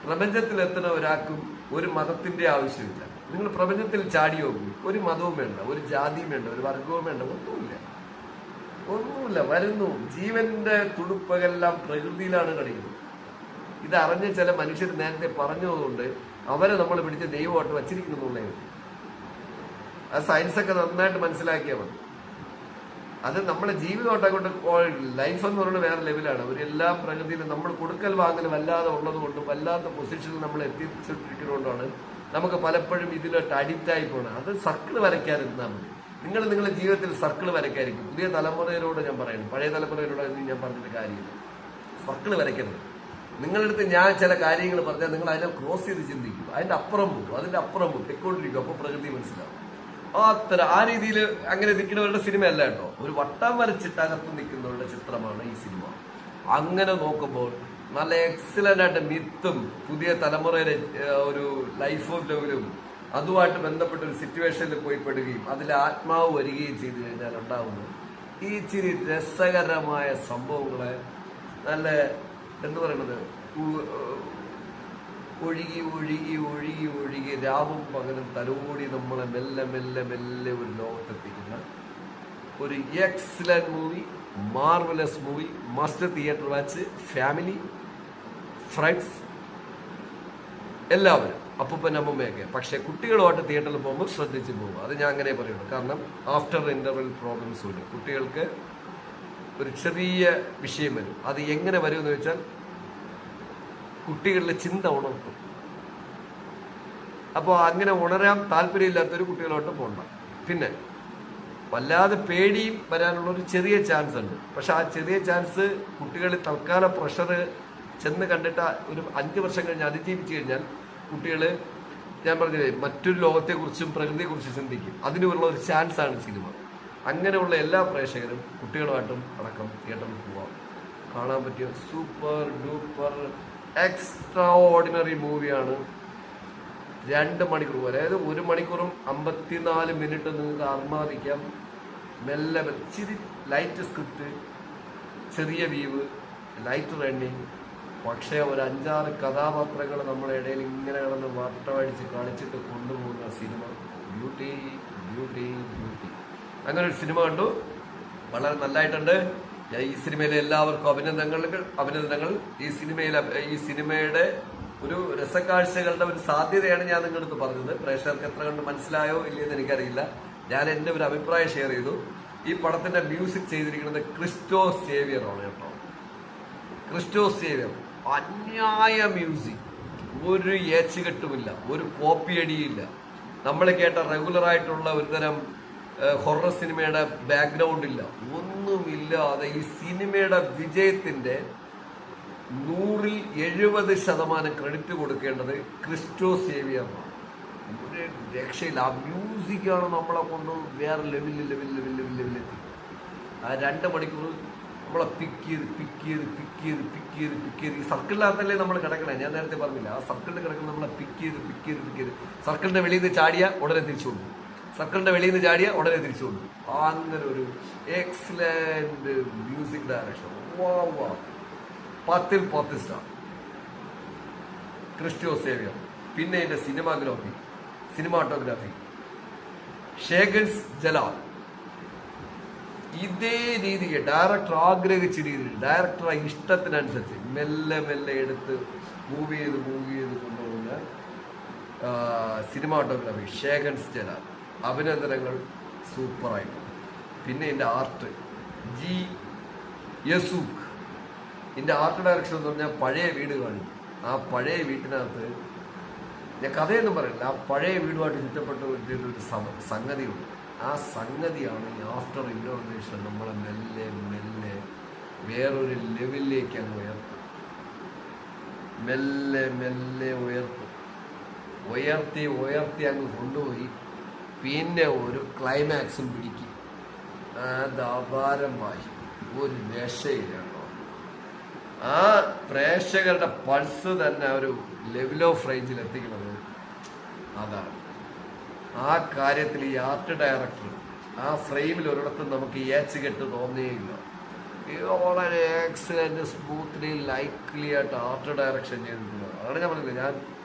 പ്രപഞ്ചത്തിലെത്തുന്ന ഒരാൾക്കും ഒരു മതത്തിൻ്റെ ആവശ്യമില്ല. നിങ്ങൾ പ്രപഞ്ചത്തിൽ ചാടി നോക്കും, ഒരു മതവും വേണ്ട, ഒരു ജാതിയും വേണ്ട, ഒരു വർഗവും വേണ്ട, ഒന്നുമില്ല. വരുന്നു, ജീവന്റെ തുടുപ്പുകളെല്ലാം പ്രകൃതിയിലാണ് കളിക്കുന്നത്. ഇതറിഞ്ഞ ചില മനുഷ്യർ നേരത്തെ പറഞ്ഞതുകൊണ്ട് അവരെ നമ്മൾ പിടിച്ച് ദൈവമായിട്ട് വച്ചിരിക്കുന്നുള്ളേ. ആ സയൻസൊക്കെ നന്നായിട്ട് മനസ്സിലാക്കിയാൽ മതി. അത് നമ്മളെ ജീവിതമായിട്ട് അങ്ങോട്ട് ലൈഫ് എന്ന് പറയുന്നത് വേറെ ലെവലാണ്. അവരെല്ലാം പ്രകൃതിയിൽ നമ്മൾ കൊടുക്കൽ വാങ്ങൽ വല്ലാതെ ഉള്ളത് കൊണ്ടും വല്ലാത്ത പൊസിഷനിൽ നമ്മൾ എത്തിച്ചിരിക്കുന്നതുകൊണ്ടാണ് നമുക്ക് പലപ്പോഴും ഇതിലോട്ട് അഡിക്റ്റായി പോകണം. അത് സർക്കിൾ വരയ്ക്കാതിരുന്നാൽ മതി. നിങ്ങളുടെ ജീവിതത്തിൽ സർക്കിൾ വരയ്ക്കായിരിക്കും. പുതിയ തലമുറയിലൂടെ ഞാൻ പറയുന്നു, പഴയ തലമുറയിലൂടെ ഞാൻ പറഞ്ഞിട്ട് കാര്യമില്ല. സർക്കിൾ വരയ്ക്കരുത്. നിങ്ങളുടെ അടുത്ത് ഞാൻ ചില കാര്യങ്ങൾ പറഞ്ഞാൽ നിങ്ങൾ അതിനെ ക്രോസ് ചെയ്ത് ചിന്തിക്കും, അതിൻ്റെ അപ്പുറം പോകും, അതിൻ്റെ അപ്പുറം പോകും, തെക്കോണ്ടിരിക്കും. അപ്പോൾ പ്രകൃതി മനസ്സിലാവും. ആ രീതിയിൽ അങ്ങനെ നിൽക്കുന്നവരുടെ സിനിമയല്ല കേട്ടോ. ഒരു വട്ടം വരച്ചിട്ട് അകത്ത് നിൽക്കുന്നവരുടെ ചിത്രമാണ് ഈ സിനിമ. അങ്ങനെ നോക്കുമ്പോൾ നല്ല എക്സലന്റ് ആയിട്ട് മിത്തും പുതിയ തലമുറയുടെ ഒരു ലൈഫ് ലെവലും അതുമായിട്ട് ബന്ധപ്പെട്ട ഒരു സിറ്റുവേഷനിൽ പോയി പെടുകയും അതിൽ ആത്മാവ് വരികയും ചെയ്തു കഴിഞ്ഞാൽ ഉണ്ടാകുന്നത് ഈ ഇച്ചിരി രസകരമായ സംഭവങ്ങളെ നല്ല എന്തു പറയണത് ഒഴുകി ഒഴുകി ഒഴുകി ഒഴുകി രാവും പകലും തലോടി നമ്മളെ മെല്ലെ മെല്ലെ മെല്ലെ ഒരു ലോകത്തെത്തിക്കുന്ന ഒരു excellent movie, marvellous movie, must theatre watch. Family, friends, എല്ലാവരും, അപ്പൂപ്പൻ അമ്മൂമ്മയൊക്കെ. പക്ഷെ കുട്ടികളുമായിട്ട് തിയേറ്ററിൽ പോകുമ്പോൾ ശ്രദ്ധിച്ച് പോകും. അത് ഞാൻ അങ്ങനെ പറയുള്ളൂ. കാരണം ആഫ്റ്റർ ഇന്റർവെൽ പ്രോബ്ലംസ് വരും. കുട്ടികൾക്ക് ഒരു ചെറിയ വിഷയം വരും. അത് എങ്ങനെ വരുമെന്ന് വെച്ചാൽ കുട്ടികളുടെ ചിന്ത ഉണർത്തും. അപ്പോൾ അങ്ങനെ ഉണരാൻ താല്പര്യമില്ലാത്തൊരു കുട്ടികളോട്ട് പോകണ്ട. പിന്നെ വല്ലാതെ പേടിയും വരാനുള്ള ഒരു ചെറിയ ചാൻസ് ഉണ്ട്. പക്ഷെ ആ ചെറിയ ചാൻസ് കുട്ടികളിൽ തൽക്കാല പ്രഷർ ചെന്ന് കണ്ടിട്ട് ഒരു 5 വർഷം കഴിഞ്ഞ് അതിജീവിച്ചു കഴിഞ്ഞാൽ കുട്ടികൾ, ഞാൻ പറഞ്ഞില്ലേ, മറ്റൊരു ലോകത്തെക്കുറിച്ചും പ്രകൃതിയെക്കുറിച്ചും ചിന്തിക്കും. അതിനുള്ള ഒരു ചാൻസാണ് സിനിമ. അങ്ങനെയുള്ള എല്ലാ പ്രേക്ഷകരും കുട്ടികളുമായിട്ടും അടക്കം തിയേറ്ററിൽ പോവാം. കാണാൻ പറ്റിയ സൂപ്പർ ഡൂപ്പർ എക്സ്ട്രാ ഓർഡിനറി മൂവിയാണ്. 2 മണിക്കൂർ, അതായത് 1 മണിക്കൂറും 54 മിനിറ്റ് നിങ്ങൾക്ക് ആർമാദിക്കാം. മെല്ലെ ഇച്ചിരി ലൈറ്റ് സ്ക്രിപ്റ്റ്, ചെറിയ വീവ്, ലൈറ്റ് റണ്ണിങ്. പക്ഷേ ഒരു 5-6 കഥാപാത്രങ്ങൾ നമ്മുടെ ഇടയിൽ ഇങ്ങനെ കിടന്ന് വട്ടമടിച്ച് കളിച്ചിട്ട് കൊണ്ടുപോകുന്ന സിനിമ. Beauty beauty beauty. അങ്ങനെ ഒരു സിനിമ കണ്ടു, വളരെ നല്ലതായിട്ടുണ്ട്. ഈ സിനിമയിലെ എല്ലാവർക്കും അഭിനന്ദനങ്ങൾ. ഈ സിനിമയുടെ ഒരു രസക്കാഴ്ചകളുടെ ഒരു സാധ്യതയാണ് ഞാൻ നിങ്ങളടുത്ത് പറഞ്ഞത്. പ്രേക്ഷകർക്ക് എത്ര കണ്ട് മനസ്സിലായോ ഇല്ലയെന്ന് എനിക്കറിയില്ല. ഞാൻ എൻ്റെ ഒരു അഭിപ്രായം ഷെയർ ചെയ്തു. ഈ പടത്തിന്റെ മ്യൂസിക് ചെയ്തിരിക്കുന്നത് ക്രിസ്റ്റോ സേവിയർ ആണ് കേട്ടോ. ക്രിസ്റ്റോ സേവിയർ അന്യായ മ്യൂസിക്, ഒരു ഏച്ചുകെട്ടുമില്ല, ഒരു കോപ്പി അടിയില്ല. നമ്മൾ കേട്ട റെഗുലർ ആയിട്ടുള്ള ഒരുതരം ഹൊറർ സിനിമയുടെ ബാക്ക്ഗ്രൗണ്ട് ഇല്ല, ഒന്നുമില്ലാതെ ഈ സിനിമയുടെ വിജയത്തിന്റെ 100-ൽ 70% ക്രെഡിറ്റ് കൊടുക്കേണ്ടത് ക്രിസ്റ്റോ സേവിയറിനാണ്. ഒരു രക്ഷയില്ല. ആ മ്യൂസിക്കാണ് നമ്മളെ കൊണ്ട് വേറെ ലെവലിലെത്തി. ആ 2 മണിക്കൂർ നമ്മളെ പിക്ക് ചെയ്ത് ഈ സർക്കിളിനകത്തല്ലേ നമ്മൾ കിടക്കണേ. ഞാൻ നേരത്തെ പറഞ്ഞില്ല, ആ സർക്കിളിൽ കിടക്കുന്ന നമ്മളെ പിക്ക് ചെയ്ത് സർക്കിളിന്റെ വെളിയിൽ നിന്ന് ചാടിയ ഉടനെ തിരിച്ചു കൊണ്ടു, അങ്ങനെ ഒരു എക്സലന്റ് മ്യൂസിക് ഡയറക്ഷൻ. 10-ൽ 10 സ്റ്റാർ ക്രിസ്റ്റോ സേവിയർ. പിന്നെ എന്റെ സിനിമാറ്റോഗ്രാഫി ഷേഗൻസ് ജലാൽ. ഇതേ രീതിക്ക് ഡയറക്ടർ ആഗ്രഹിച്ച രീതിയിൽ, ഡയറക്ടറെ ഇഷ്ടത്തിനനുസരിച്ച് മെല്ലെ എടുത്ത് മൂവ് ചെയ്ത് കൊണ്ടുപോകുന്ന സിനിമാറ്റോഗ്രാഫി ഷേഗൻസ് ജലാൽ. അഭിനന്ദനങ്ങൾ, സൂപ്പറായിട്ട്. പിന്നെ എൻ്റെ ആർട്ട് ജി യസൂഖ്. എൻ്റെ ആർട്ട് ഡയറക്ഷൻ എന്ന് പറഞ്ഞാൽ പഴയ വീട് കാണിക്കും. ആ പഴയ വീട്ടിനകത്ത് ഞാൻ കഥയൊന്നും പറയില്ല, ആ പഴയ വീടുമായിട്ട് ചുറ്റപ്പെട്ട ഒരു സംഗതിയുണ്ട്. ആ സംഗതിയാണ് ഈ ആഫ്റ്റർ ഇന്നോവേഷൻ നമ്മളെ മെല്ലെ വേറൊരു ലെവലിലേക്ക് അങ്ങ് ഉയർത്തും. മെല്ലെ ഉയർത്തി അങ്ങ് കൊണ്ടുപോയി പിന്നെ ഒരു ക്ലൈമാക്സും പിടിക്കും. അത് അപാരമായി, ഒരു രക്ഷയില്ല. ആ പ്രേക്ഷകരുടെ പൾസ് തന്നെ ഒരു ലെവൽ ഓഫ് റേഞ്ചിൽ എത്തിക്കുന്നത് അതാണ്. ആ കാര്യത്തിൽ ഈ ആർട്ട് ഡയറക്ടർ ആ ഫ്രെയിമിൽ ഒരിടത്തും നമുക്ക് ഏച്ചുകെട്ട് തോന്നിയില്ല. വളരെ എക്സലന്റ് സ്മൂത്ത്ലി ലൈക്ലി ആയിട്ട് ആർട്ട് ഡയറക്ഷൻ ചെയ്തിട്ടുണ്ട്. അതാണ് ഞാൻ പറഞ്ഞില്ല, ഞാൻ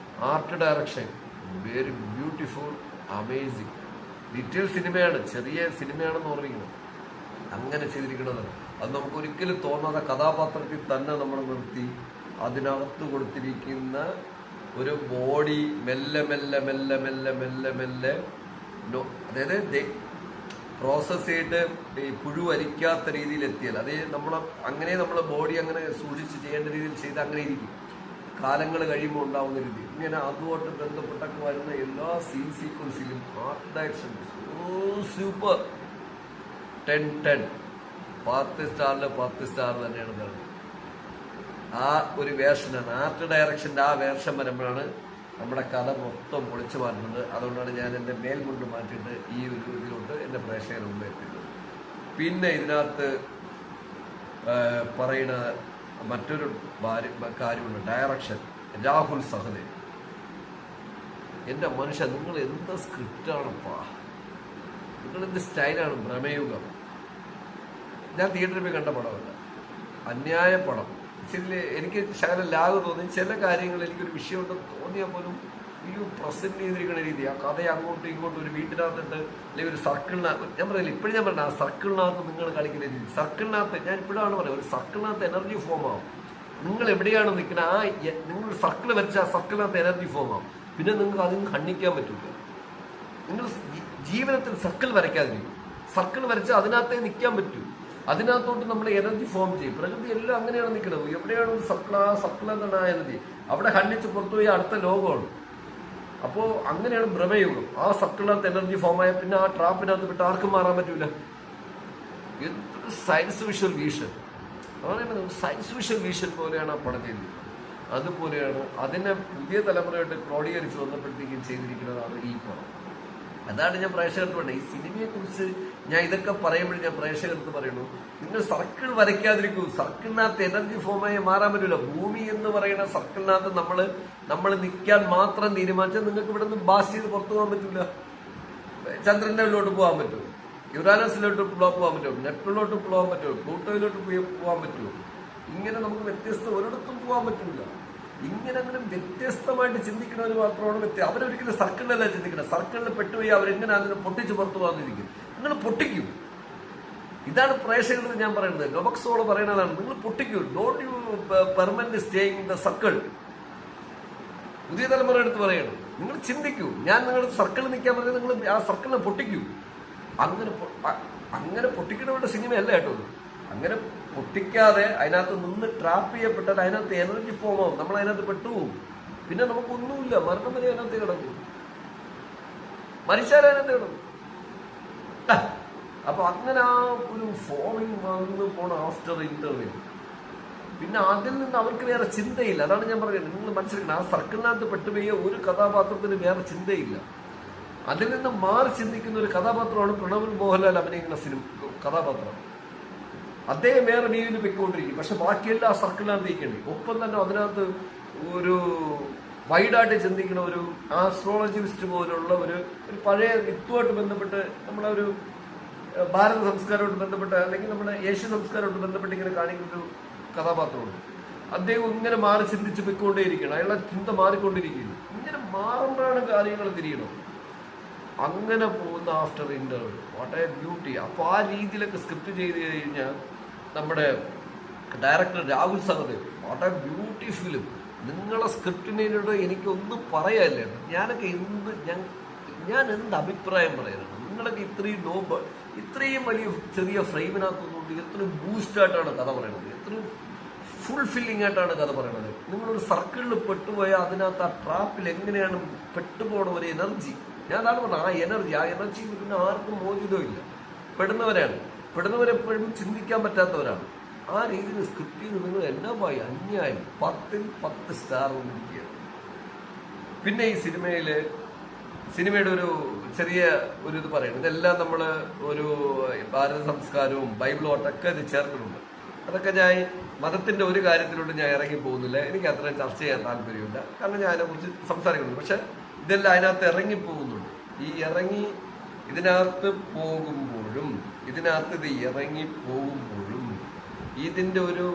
art direction very beautiful, amazing. Little സിനിമയാണ്, ചെറിയ സിനിമയാണെന്ന് ഓർമ്മിക്കണം. അങ്ങനെ ചെയ്തിരിക്കുന്നത് അത് നമുക്ക് ഒരിക്കലും തോന്നാത്ത കഥാപാത്രത്തിൽ തന്നെ നമ്മൾ നിർത്തി അതിനകത്ത് കൊടുത്തിരിക്കുന്ന ഒരു ബോഡി മെല്ലെ അതായത് പ്രോസസ് ചെയ്തിട്ട് ഈ പുഴു അരിക്കാത്ത രീതിയിൽ എത്തിയാൽ അത് നമ്മൾ ബോഡി അങ്ങനെ സൂക്ഷിച്ച് ചെയ്യേണ്ട രീതിയിൽ ചെയ്ത് അങ്ങനെ ഇരിക്കും. കാലങ്ങൾ കഴിയുമ്പോൾ ഉണ്ടാവുന്ന രീതി. ഇങ്ങനെ അതുമായിട്ട് ബന്ധപ്പെട്ടൊക്കെ വരുന്ന എല്ലാ സീൻ സീക്വൻസിലും ആർട്ട് ഡയറക്ഷൻ സൂപ്പർ. 10 10 സ്റ്റാറിൽ 10 സ്റ്റാർ തന്നെയാണ് തരുന്നത്. ആ ഒരു വേർഷനാണ് ആർട്ട് ഡയറക്ഷൻ്റെ. ആ വേർഷൻ വരുമ്പോഴാണ് നമ്മുടെ കഥ മൊത്തം പൊളിച്ചു മാറ്റുന്നത്. അതുകൊണ്ടാണ് ഞാൻ എൻ്റെ മേൽമുണ്ട് മാറ്റിയിട്ട് ഈ ഒരു ഇതിലോട്ട് എൻ്റെ പ്രേക്ഷകർ മുമ്പ് എത്തിയത്. പിന്നെ ഇതിനകത്ത് പറയുന്ന മറ്റൊരു കാര്യമുണ്ട്, ഡയറക്ഷൻ രാഹുൽ സഹദേവ്. എൻ്റെ മനുഷ്യ, നിങ്ങൾ എന്ത് സ്ക്രിപ്റ്റാണപ്പാ, നിങ്ങളെന്ത് സ്റ്റൈലാണ്. ഭ്രമയുഗം ഞാൻ തിയേറ്ററിൽ പോയി കണ്ട പടമല്ല, അന്യായ പടം. ശരി, എനിക്ക് ശകലം ലാഗ് തോന്നി. ചില കാര്യങ്ങൾ എനിക്കൊരു വിഷയമുണ്ടെന്ന് തോന്നിയാൽ പോലും പ്രസന്റ് ചെയ്തിരിക്കുന്ന രീതി, ആ കഥയെ അങ്ങോട്ടും ഇങ്ങോട്ടും ഒരു വീട്ടിനകത്തിട്ട് അല്ലെങ്കിൽ ഒരു സർക്കിളിനകത്ത്, ഞാൻ പറഞ്ഞില്ല ഇപ്പോഴും ഞാൻ പറഞ്ഞ ആ സർക്കിളിനകത്ത് നിങ്ങൾ കളിക്കുന്ന രീതി, സർക്കിളിനകത്ത് ഞാൻ ഇപ്പോഴാണ് പറയുന്നത്, ഒരു സർക്കിളിനകത്ത് എനർജി ഫോം ആവും. നിങ്ങൾ എവിടെയാണ് നിൽക്കുന്നത്, നിങ്ങൾ സർക്കിൾ വരച്ച ആ സർക്കിളിനകത്ത് എനർജി ഫോം ആവും. പിന്നെ നിങ്ങൾക്ക് അതിന് ഖണ്ഡിക്കാൻ പറ്റില്ല. നിങ്ങൾ ജീവിതത്തിൽ സർക്കിൾ വരയ്ക്കാതിരിക്കും. സർക്കിൾ വരച്ചാൽ അതിനകത്തേ നിൽക്കാൻ പറ്റൂ. അതിനകത്തോട്ട് നമ്മൾ എനർജി ഫോം ചെയ്യും. പ്രകൃതി എല്ലാം അങ്ങനെയാണ് നിൽക്കുന്നത്. എവിടെയാണ് ഒരു സർക്കിൾ, ആ സർക്കിൾ എന്താണ് ആ എനർജി, അവിടെ ഖണ്ഡിച്ച് പുറത്തുപോയി അടുത്ത ലോകമാണ്. അപ്പോൾ അങ്ങനെയാണ് ഭ്രമയുഗം. ആ സർക്കിളിനകത്ത് എനർജി ഫോം ആയ പിന്നെ ആ ട്രാപ്പിനകത്ത് വിട്ട് ആർക്കും മാറാൻ പറ്റൂല. എന്തൊരു സയൻസ് വിഷ്വൽ വീഷൻ, അതാണ് സയൻസ് വിഷ്വൽ വീഷൻ പോലെയാണ് ആ പടം ചെയ്തത്. അതുപോലെയാണ് അതിനെ പുതിയ തലമുറയായിട്ട് ക്രോഡീകരിച്ച് വന്നപ്പോഴത്തേക്കും ചെയ്തിരിക്കുന്നതാണ് ഈ പടം. അതാണ് ഞാൻ പ്രേക്ഷകർക്ക് വേണ്ടത്. ഈ സിനിമയെ കുറിച്ച് ഞാൻ ഇതൊക്കെ പറയുമ്പോൾ ഞാൻ പ്രേക്ഷകർക്ക് പറയുന്നു, നിങ്ങൾ സർക്കിൾ വരയ്ക്കാതിരിക്കൂ. സർക്കിളിനകത്ത് എനർജി ഫോമായി മാറാൻ പറ്റില്ല. ഭൂമി എന്ന് പറയുന്ന സർക്കിളിനകത്ത് നമ്മൾ നിൽക്കാൻ മാത്രം തീരുമാനിച്ചാൽ നിങ്ങൾക്ക് ഇവിടെ നിന്ന് ബാസ്റ്റ് ചെയ്ത് പുറത്തു പോകാൻ പറ്റില്ല. ചന്ദ്രന്റെ ഉള്ളിലോട്ട് പോകാൻ പറ്റുമോ, യുറാനസിലോട്ട് പോകാൻ പറ്റുമോ, നെപ്റ്റൂണിലോട്ട് പോകാൻ പറ്റുമോ, പ്ലൂട്ടോയിലോട്ട് പോകാൻ പറ്റുമോ? ഇങ്ങനെ നമുക്ക് ഒരിടത്തും പോകാൻ പറ്റില്ല. അങ്ങനെ വ്യത്യസ്തമായിട്ട് ചിന്തിക്കുന്നവർ മാത്രമാണ് അവരൊരിക്കലും സർക്കിളിലല്ല ചിന്തിക്കുന്നത്. സർക്കിളിൽ പെട്ടുപോയി അവരെങ്ങനെ അതിന് പൊട്ടിച്ച് പുറത്തു പോകാതിരിക്കും. നിങ്ങൾ പൊട്ടിക്കും. ഇതാണ് പ്രേക്ഷകർ ഞാൻ പറയുന്നത്. നൊബക്സോള് പറയുന്നതാണ്, നിങ്ങൾ പൊട്ടിക്കൂ. Don't you permanent stay in the circle. പുതിയ തലമുറ എടുത്ത് പറയണം, നിങ്ങൾ ചിന്തിക്കൂ. ഞാൻ നിങ്ങളുടെ സർക്കിളിൽ നിൽക്കാൻ പറഞ്ഞാൽ നിങ്ങൾ ആ സർക്കിളിനെ പൊട്ടിക്കൂ. അങ്ങനെ പൊട്ടിക്കുന്നവരുടെ സിനിമയല്ല കേട്ടോ. അങ്ങനെ പൊട്ടിക്കാതെ അതിനകത്ത് നിന്ന് ട്രാപ്പ് ചെയ്യപ്പെട്ടാൽ അതിനകത്ത് എനർജി ഫോം ആവും. നമ്മൾ അതിനകത്ത് പെട്ടുപോകും. പിന്നെ നമുക്കൊന്നുമില്ല. മരണം വരെ അതിനകത്ത് കിടക്കും. മരിച്ചാൽ അതിനകത്ത് കിടക്കും. അപ്പൊ അങ്ങനെ ആ ഒരു ഫോമിങ് വന്ന് പോണ ആഫ്റ്റർ ഇന്റർവ്യൂ, പിന്നെ അതിൽ നിന്ന് അവർക്ക് വേറെ ചിന്തയില്ല. അതാണ് ഞാൻ പറയുന്നത്. നിങ്ങൾ മനസ്സിലാക്കണം, ആ സർക്കിളിനകത്ത് പെട്ടുപോയ ഒരു കഥാപാത്രത്തിന് വേറെ ചിന്തയില്ല. അതിൽ നിന്ന് മാറി ചിന്തിക്കുന്ന ഒരു കഥാപാത്രമാണ് പ്രണവ് മോഹൻലാൽ അഭിനയിക്കുന്ന കഥാപാത്രം. അദ്ദേഹം വേറെ രീതിയിൽ പൊയ്ക്കൊണ്ടിരിക്കും. പക്ഷെ ബാക്കിയെല്ലാം ആ സർക്കിളിനകത്ത് ഇരിക്കേണ്ടി. ഒപ്പം തന്നെ അതിനകത്ത് ഒരു വൈഡായിട്ട് ചിന്തിക്കുന്ന ഒരു ആസ്ട്രോളജിസ്റ്റ് പോലുള്ള ഒരു പഴയ ഇതുമായിട്ട് ബന്ധപ്പെട്ട് നമ്മളെ ഒരു ഭാരത സംസ്കാരമായിട്ട് ബന്ധപ്പെട്ട് അല്ലെങ്കിൽ നമ്മുടെ ഏഷ്യൻ സംസ്കാരമായിട്ട് ബന്ധപ്പെട്ട് ഇങ്ങനെ കാണിക്കുന്ന ഒരു കഥാപാത്രമുണ്ട്. അദ്ദേഹം ഇങ്ങനെ മാറി ചിന്തിച്ച് പൊയ്ക്കൊണ്ടേയിരിക്കണം. അയാളുടെ ചിന്ത മാറിക്കൊണ്ടിരിക്കുന്നു. ഇങ്ങനെ മാറുമ്പോഴാണ് കാര്യങ്ങൾ തിരിയണം. അങ്ങനെ പോകുന്ന after interview, what A beauty. അപ്പോൾ ആ രീതിയിലൊക്കെ സ്ക്രിപ്റ്റ് ചെയ്ത് കഴിഞ്ഞാൽ നമ്മുടെ director Rahul Sahadev, what A beauty film. നിങ്ങളെ സ്ക്രിപ്റ്റിനോട് എനിക്കൊന്നും പറയാനില്ല. ഞാൻ എന്ത് അഭിപ്രായം പറയാനാണ്? നിങ്ങളൊക്കെ ഇത്രയും വലിയ ചെറിയ ഫ്രെയിമിനകത്തുകൊണ്ട് എത്രയും ബൂസ്റ്റായിട്ടാണ് കഥ പറയണത്, എത്രയും ഫുൾഫില്ലിംഗ് ആയിട്ടാണ് കഥ പറയണത്. നിങ്ങളൊരു സർക്കിളിൽ പെട്ടുപോയാൽ അതിനകത്ത് ആ ട്രാപ്പിൽ എങ്ങനെയാണ് പെട്ടുപോകണ ഒരു എനർജി. ഞാൻ അതാണ് പറഞ്ഞത്, ആ എനർജി പിന്നെ ആർക്കും മോചിതമില്ല. പെടുന്നവരെപ്പോഴും ചിന്തിക്കാൻ പറ്റാത്തവരാണ്. ആ രീതിയിൽ സ്ക്രിപ്റ്റ് ചെയ്ത് നിങ്ങൾ എന്നാ പോയി അന്യായം. 10ൽ 10 സ്റ്റാർ കൊടുക്കുക. പിന്നെ ഈ സിനിമയുടെ ഒരു ചെറിയ ഒരു ഇത് പറയുന്നത്, ഇതെല്ലാം നമ്മൾ ഒരു ഭാരത സംസ്കാരവും ബൈബിളും ഒട്ടൊക്കെ ഇത് ചേർക്കുന്നുണ്ട്. അതൊക്കെ ഞാൻ മതത്തിന്റെ ഒരു കാര്യത്തിലോട്ട് ഞാൻ ഇറങ്ങി പോകുന്നില്ല. എനിക്ക് അത്രയും ചർച്ച ചെയ്യാൻ താല്പര്യമില്ല. കാരണം ഞാൻ അതിനെക്കുറിച്ച് സംസാരിക്കുന്നുണ്ട്. പക്ഷെ ഇതെല്ലാം അതിനകത്ത് ഇറങ്ങിപ്പോകുന്നുണ്ട്. ഇതിനകത്ത് പോകുമ്പോഴും ഇതിന്റെ ഒരു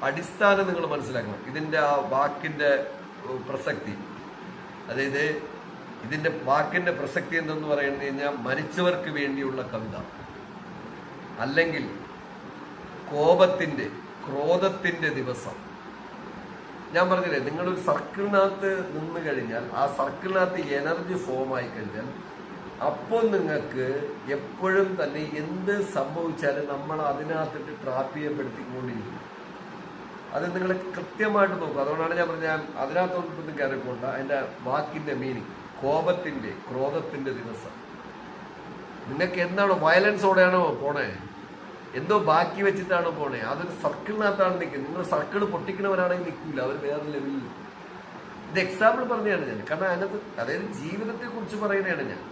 അടിസ്ഥാനം നിങ്ങൾ മനസ്സിലാക്കണം. ഇതിന്റെ ആ വാക്കിന്റെ പ്രസക്തി, അതായത് ഇതിന്റെ വാക്കിന്റെ പ്രസക്തി എന്തെന്ന് പറയുന്നത് കഴിഞ്ഞാൽ മരിച്ചവർക്ക് വേണ്ടിയുള്ള കവിത, അല്ലെങ്കിൽ ക്രോധത്തിന്റെ ദിവസം. ഞാൻ പറഞ്ഞില്ലേ, നിങ്ങളൊരു സർക്കിളിനകത്ത് നിന്ന് കഴിഞ്ഞാൽ ആ സർക്കിളിനകത്ത് എനർജി ഫോം ആയി കഴിഞ്ഞാൽ അപ്പോൾ നിങ്ങൾക്ക് എപ്പോഴും തന്നെ എന്ത് സംഭവിച്ചാലും നമ്മൾ അതിനകത്തിട്ട് ട്രാപ്പ് ചെയ്യപ്പെടുത്തിക്കൊണ്ടിരിക്കും. അത് നിങ്ങൾ കൃത്യമായിട്ട് നോക്കും. അതുകൊണ്ടാണ് ഞാൻ പറഞ്ഞ അതിനകത്തോട്ടൊന്നും കയറിപ്പോണ്ട. അതിന്റെ വാക്കിന്റെ മീനിങ്, ക്രോധത്തിന്റെ ദിവസം. നിങ്ങൾക്ക് എന്താണ് വയലൻസോടെയാണോ പോണേ, എന്തോ ബാക്കി വെച്ചിട്ടാണോ പോണേ, അതൊരു സർക്കിളിനകത്താണ് നിൽക്കുന്നത്. നിങ്ങൾ സർക്കിൾ പൊട്ടിക്കുന്നവരാണെങ്കിൽ നിൽക്കില്ല, അവർ വേറെ ലെവലിൽ. ഇത് എക്സാമ്പിൾ പറഞ്ഞതാണ് ഞാൻ. കാരണം അതിനകത്ത് അതായത് ജീവിതത്തെ കുറിച്ച് പറയുന്നതാണ് ഞാൻ.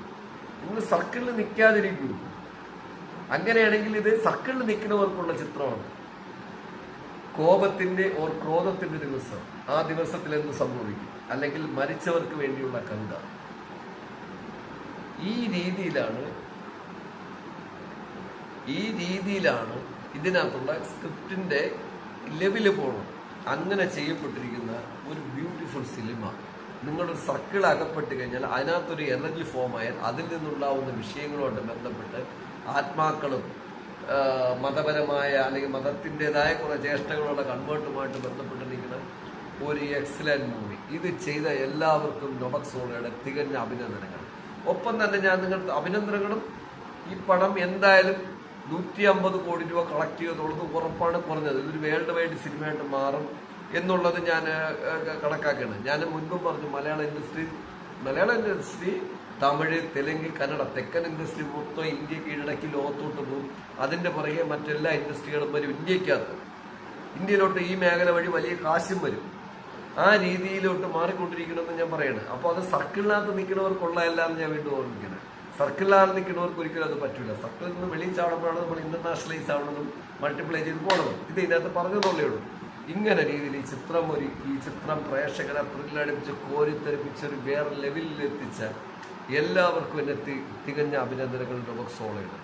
നിങ്ങൾ സർക്കിളിൽ നിൽക്കാതിരിക്കൂ. അങ്ങനെയാണെങ്കിൽ ഇത് സർക്കിളിൽ നിൽക്കുന്നവർക്കുള്ള ചിത്രമാണ്. ക്രോധത്തിന്റെ ദിവസം. ആ ദിവസത്തിൽ എന്ത് സംഭവിക്കും, അല്ലെങ്കിൽ മരിച്ചവർക്ക് വേണ്ടിയുള്ള കവിത. ഈ രീതിയിലാണ് ഇതിനകത്തുള്ള സ്ക്രിപ്റ്റിന്റെ ലെവല് പോകണം. അങ്ങനെ ചെയ്യപ്പെട്ടിരിക്കുന്ന ഒരു ബ്യൂട്ടിഫുൾ സിനിമ നിങ്ങളൊരു സർക്കിൾ അകപ്പെട്ട് കഴിഞ്ഞാൽ അതിനകത്തൊരു എനർജി ഫോം ആയാൽ അതിൽ നിന്നുണ്ടാവുന്ന വിഷയങ്ങളുമായിട്ട് ബന്ധപ്പെട്ട് ആത്മാക്കളും മതപരമായ അല്ലെങ്കിൽ മതത്തിൻ്റെതായ കുറേ ചേഷ്ടകളുടെ കൺവേർട്ടുമായിട്ട് ബന്ധപ്പെട്ട് നിൽക്കുന്ന ഒരു എക്സലന്റ് മൂവി. ഇത് ചെയ്ത എല്ലാവർക്കും നൊബക് സോളോയുടെ തികഞ്ഞ അഭിനന്ദനങ്ങൾ. ഒപ്പം തന്നെ ഞാൻ നിങ്ങൾക്ക് അഭിനന്ദനങ്ങളും, ഈ പടം എന്തായാലും 150 കോടി രൂപ കളക്ട് ചെയ്തുള്ളത് ഉറപ്പാണ് കുറഞ്ഞത്. ഇതൊരു വേൾഡ് വൈഡ് സിനിമയായിട്ട് മാറും എന്നുള്ളത് ഞാൻ കണക്കാക്കുകയാണ്. ഞാൻ മുൻപും പറഞ്ഞു, മലയാള ഇൻഡസ്ട്രി തമിഴ്, തെലുങ്ക്, കന്നഡ, തെക്കൻ ഇൻഡസ്ട്രി മൊത്തം ഇന്ത്യ കീഴടക്കി ലോകത്തോട്ട് പോകും. അതിൻ്റെ പുറകെ മറ്റെല്ലാ ഇൻഡസ്ട്രികളും വരും ഇന്ത്യക്കകത്ത്. ഇന്ത്യയിലോട്ട് ഈ മേഖല വഴി വലിയ കാശും വരും. ആ രീതിയിലോട്ട് മാറിക്കൊണ്ടിരിക്കണമെന്ന് ഞാൻ പറയണേ. അപ്പോൾ അത് സർക്കിളിനകത്ത് നിൽക്കുന്നവർക്കുള്ളതല്ല എന്ന് ഞാൻ വീണ്ടും ഓർമ്മിക്കണം. സർക്കിളിനകത്ത് നിൽക്കുന്നവർക്ക് ഒരിക്കലും അത് പറ്റില്ല. സർക്കിളിൽ നിന്ന് വെളിയിൽ ചാടുമ്പോഴാണ് നമ്മൾ ഇന്റർനാഷണലൈസ് ആവണമെന്നും മൾട്ടിപ്ലൈ ചെയ്ത് പോകണം. ഇത് ഇതിനകത്ത് പറഞ്ഞതല്ലേ ഉള്ളൂ. ഇങ്ങനെ രീതിയിൽ ഈ ചിത്രം ഒരുക്കി, ഈ ചിത്രം പ്രേക്ഷകരെ ത്രില്ലടിപ്പിച്ച് കോരിത്തെറിപ്പിച്ച് ഒരു വേറെ ലെവലിൽ എത്തിച്ച എല്ലാവർക്കും എൻ്റെ തികഞ്ഞ അഭിനന്ദനങ്ങൾ നൊബക് സോളോയുടെ.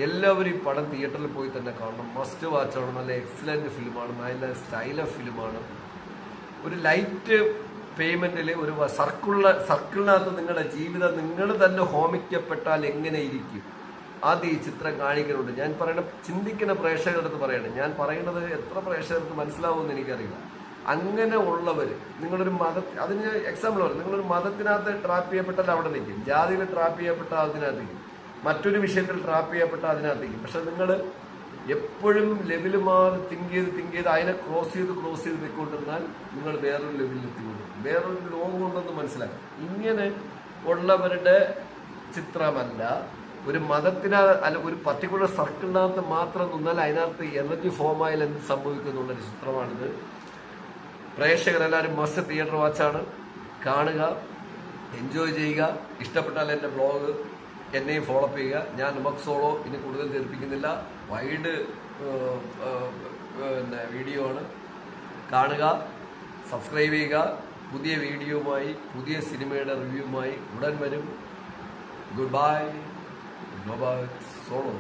എല്ലാവരും ഈ പടം തിയേറ്ററിൽ പോയി തന്നെ കാണണം. മസ്റ്റ് വാച്ച് ആണ്. നല്ല എക്സലന്റ് ഫിലിമാണ്, നല്ല സ്റ്റൈൽ ഓഫ് ഫിലിമാണ്. ഒരു ലൈറ്റ് പേയ്മെന്റിൽ ഒരു സർക്കിളിനകത്ത് നിങ്ങളുടെ ജീവിതം നിങ്ങൾ തന്നെ ഹോമിക്കപ്പെട്ടാൽ എങ്ങനെ ഇരിക്കും, അത് ഈ ചിത്രം കാണിക്കുന്നുണ്ട്. ഞാൻ പറയണ ചിന്തിക്കുന്ന പ്രേക്ഷകരുടെ അടുത്ത് പറയണം. ഞാൻ പറയുന്നത് എത്ര പ്രേക്ഷകർക്ക് മനസ്സിലാവുമെന്ന് എനിക്കറിയില്ല. അങ്ങനെ ഉള്ളവർ, നിങ്ങളൊരു അതിന് എക്സാമ്പിൾ പറയും, നിങ്ങളൊരു മതത്തിനകത്ത് ട്രാപ്പ് ചെയ്യപ്പെട്ടാൽ അവിടെ നിൽക്കും, ജാതിയിൽ ട്രാപ്പ് ചെയ്യപ്പെട്ടാൽ അതിനകത്തേക്കും, മറ്റൊരു വിഷയത്തിൽ ട്രാപ്പ് ചെയ്യപ്പെട്ടാൽ അതിനകത്തേക്കും. പക്ഷെ നിങ്ങൾ എപ്പോഴും ലെവല് മാറി തിങ്ക് ചെയ്ത് അതിനെ ക്രോസ് ചെയ്ത് പോയിക്കൊണ്ടിരുന്നാൽ നിങ്ങൾ വേറൊരു ലെവലിൽ എത്തിക്കൊണ്ടിരിക്കും. വേറൊരു ലോകം ഉണ്ടെന്ന് മനസ്സിലാക്കും. ഇങ്ങനെ ഉള്ളവരുടെ ചിത്രമല്ല. ഒരു അല്ല ഒരു പർട്ടിക്കുലർ സർക്കിളിനകത്ത് മാത്രം നിന്നാൽ അതിനകത്ത് എനർജി ഫോം ആയാൽ എന്ത് സംഭവിക്കുന്നുള്ളൊരു ചിത്രമാണിത്. പ്രേക്ഷകരെല്ലാവരും മസ്റ്റ് തിയേറ്റർ വാച്ചാണ്. കാണുക, എൻജോയ് ചെയ്യുക. ഇഷ്ടപ്പെട്ടാൽ എൻ്റെ ബ്ലോഗ് എന്നെയും ഫോളോ അപ്പ് ചെയ്യുക. ഞാൻ നൊബക് സോളോ ഇനി കൂടുതൽ ധരിപ്പിക്കുന്നില്ല. വൈഡ് വീഡിയോ ആണ്. കാണുക, സബ്സ്ക്രൈബ് ചെയ്യുക. പുതിയ വീഡിയോയുമായി, പുതിയ സിനിമയുടെ റിവ്യൂവുമായി ഉടൻ വരും. Goodbye. നൊബക് സോളോ.